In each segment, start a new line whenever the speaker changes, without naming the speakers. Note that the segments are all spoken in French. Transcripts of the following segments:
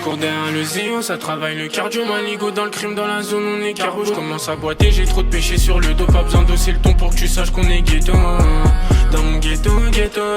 Cours derrière le zéo, ça travaille le cardio, maligo dans le crime, dans la zone on est carreau. Je commence à boiter, j'ai trop de péché sur le dos, pas besoin d'osser le ton pour que tu saches qu'on est ghetto. Dans mon ghetto,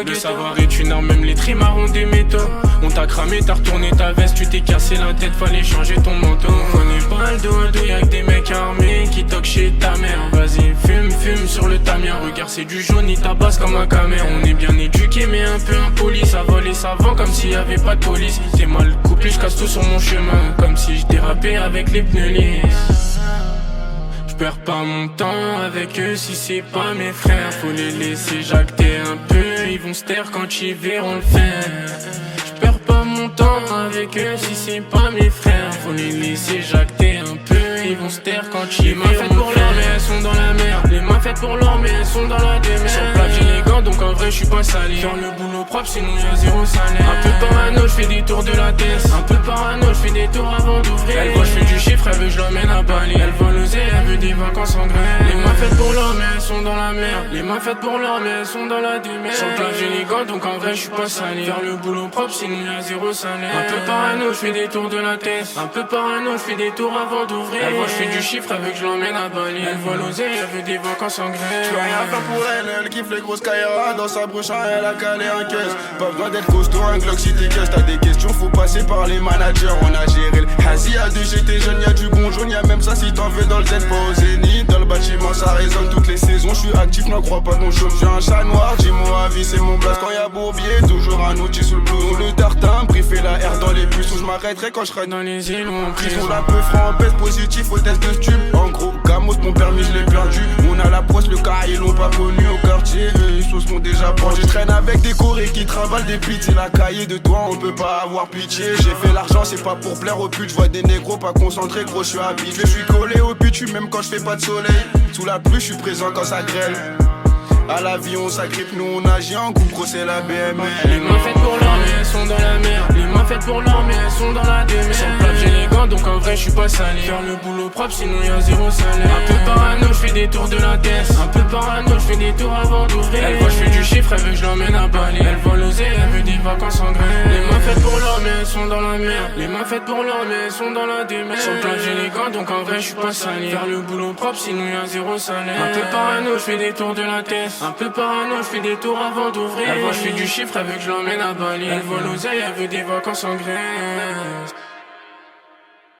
le savoir est une arme, même les trimards ont des métaux. On t'a cramé, t'as retourné ta veste, tu t'es cassé la tête, fallait changer ton manteau. On est pas le dos à dos, y'a que des mecs armés qui toquent chez ta mère. Vas-y, fume sur le tamien, regarde c'est du jaune, il tabasse comme un camère. On est bien éduqué mais un peu impoli, ça vole et ça vend comme s'il y avait pas de police. T'es mal couplé, je casse tout sur mon chemin, comme si je dérapais avec les pneus lisses. J'perds pas mon temps avec eux si c'est pas mes frères. Faut les laisser jacter un peu, ils vont se taire quand ils verront le faire. J'perds pas mon temps avec eux si c'est pas mes frères. Faut les laisser jacter un peu, ils vont se taire quand ils verront le faire. Les mains faites pour l'or mais elles sont dans la mer. Les mains faites pour l'or mais elles sont dans la démerde. Sur plat j'ai les gants donc en vrai je suis pas sali. Faire le boulot propre sinon j'ai zéro salaire. Un peu parano j'fais des tours de la tête. Un peu parano j'fais des tours avant d'ouvrir. Elle voit j'fais du chiffre, elle veut que je l'emmène à Bali. Elle vole l'oser, elle veut des vacances en grève. Les mains faites pour l'or mais elles sont dans la mer. Les mains faites pour l'or mais elles sont dans la démerde. Sur plat j'ai les gants donc en vrai je suis pas sali. Faire le boulot propre sinon y'a zéro salaire. Un peu parano j'fais des tours de la tête. Un peu parano j'fais des tours avant d'ouvrir. Elle voit j'fais du chiffre, elle veut que je l'emmène à Bali. Elle vole l'oser, elle veut des vacances en grève.
J'peux rien faire pour elle, elle kiffe les grosses Kaira. Dans sa broche elle a calé un caisse. Pas besoin d'être costaud, un Glock si t'es caisse. T'as des questions, faut passer par les managers. On a géré le Hazi à deux, j'étais jeune, y'a du bon jaune. Y'a même ça si t'en veux dans le Z, pas au Zénith. Dans le bâtiment ça résonne toutes les saisons. J'suis actif, n'en crois pas ton chaume. J'suis un chat noir, dis-moi avis, c'est mon blast. Quand y'a Bourbier, toujours un outil sous le blouson. Le tartin, briefer la R dans les puces. Où j'm'arrêterai quand j'serai
dans les îles en
prison. La peu franc, pèse positif au test de stube. En gros, Gamos, mon permis je l'ai perdu. On a la poisse, le carré, ils l'ont pas connu au quartier. Eux, ils se sont déjà pendus. Je traîne avec des corées qui travaillent des pits. C'est la cahier de toi, on peut pas avoir pitié. J'ai fait l'argent, c'est pas pour plaire aux putes. Je vois des négros pas concentrés, gros, je suis habitué. Je suis collé au bitume même quand je fais pas de soleil. Sous la pluie, je suis présent quand ça grêle. À la vie on s'agrippe, nous on agit en groupe, gros c'est la BML.
Les mains faites pour l'or mais elles sont dans la mer. Les mains faites pour l'or mais elles sont dans la démerde. Sur plat j'ai les gants donc en vrai je suis pas sali. Faire le boulot propre sinon y'a zéro salaire. Un peu parano j'fais des tours de la tête. Un peu parano j'fais des tours avant d'ouvrir. Elle voit j'fais du chiffre, elle veut que je l'emmène à Bali. Elle vole l'oser, elle veut des vacances en grève. Les mains faites pour l'or mais elles sont dans la mer. Les mains faites pour l'or mais elles sont dans la démerde. Sur plat j'ai les gants donc en vrai je suis pas sali. Faire le boulot propre sinon y'a zéro salaire. Un peu parano j'fais des tours de la tête. Un peu parano j'fais des tours avant d'ouvrir. Elle voit j'fais du chiffre, elle veut que je l'emmène à Bali. Elle vole l'oseille, elle veut des vacances en Grèce.